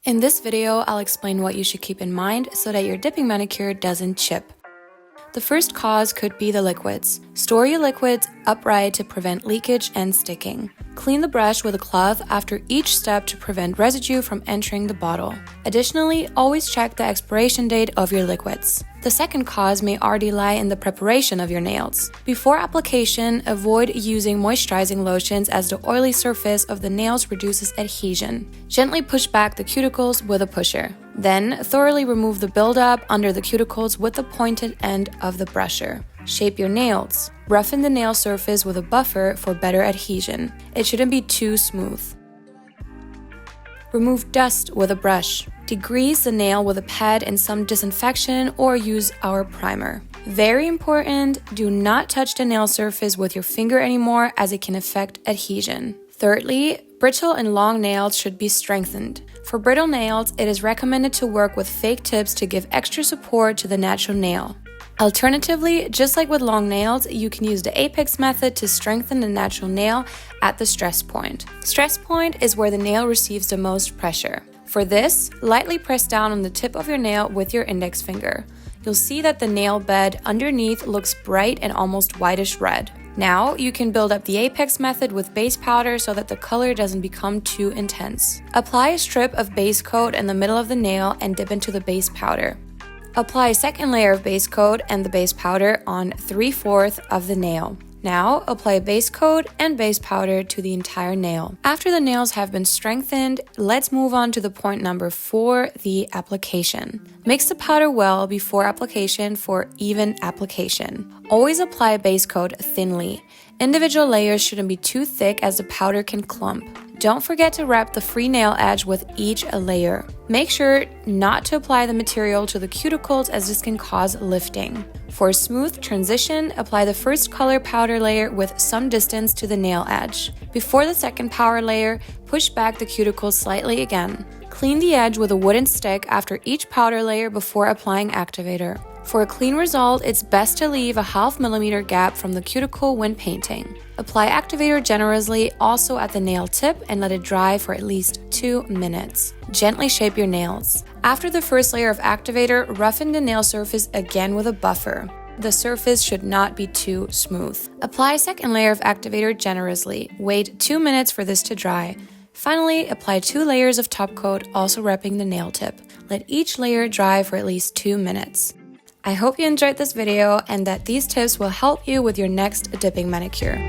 In this video, I'll explain what you should keep in mind so that your dipping manicure doesn't chip. The first cause could be the liquids. Store your liquids upright to prevent leakage and sticking. Clean the brush with a cloth after each step to prevent residue from entering the bottle. Additionally, always check the expiration date of your liquids. The second cause may already lie in the preparation of your nails. Before application, avoid using moisturizing lotions as the oily surface of the nails reduces adhesion. Gently push back the cuticles with a pusher. Then, thoroughly remove the buildup under the cuticles with the pointed end of the brusher. Shape your nails. Roughen the nail surface with a buffer for better adhesion. It shouldn't be too smooth. Remove dust with a brush. Degrease the nail with a pad and some disinfection or use our primer. Very important, do not touch the nail surface with your finger anymore as it can affect adhesion. Thirdly, brittle and long nails should be strengthened. For brittle nails, it is recommended to work with fake tips to give extra support to the natural nail. Alternatively, just like with long nails, you can use the apex method to strengthen the natural nail at the stress point. Stress point is where the nail receives the most pressure. For this, lightly press down on the tip of your nail with your index finger. You'll see that the nail bed underneath looks bright and almost whitish red. Now, you can build up the apex method with base powder so that the color doesn't become too intense. Apply a strip of base coat in the middle of the nail and dip into the base powder. Apply a second layer of base coat and the base powder on 3/4 of the nail. Now, apply base coat and base powder to the entire nail. After the nails have been strengthened, let's move on to the point number 4, the application. Mix the powder well before application for even application. Always apply base coat thinly. Individual layers shouldn't be too thick as the powder can clump. Don't forget to wrap the free nail edge with each layer. Make sure not to apply the material to the cuticles as this can cause lifting. For a smooth transition, apply the first color powder layer with some distance to the nail edge. Before the second powder layer, push back the cuticles slightly again. Clean the edge with a wooden stick after each powder layer before applying activator. For a clean result, it's best to leave a 0.5 mm gap from the cuticle when painting. Apply activator generously also at the nail tip and let it dry for at least 2 minutes. Gently shape your nails. After the first layer of activator, roughen the nail surface again with a buffer. The surface should not be too smooth. Apply a second layer of activator generously. Wait 2 minutes for this to dry. Finally, apply 2 layers of top coat, also wrapping the nail tip. Let each layer dry for at least 2 minutes. I hope you enjoyed this video and that these tips will help you with your next dipping manicure.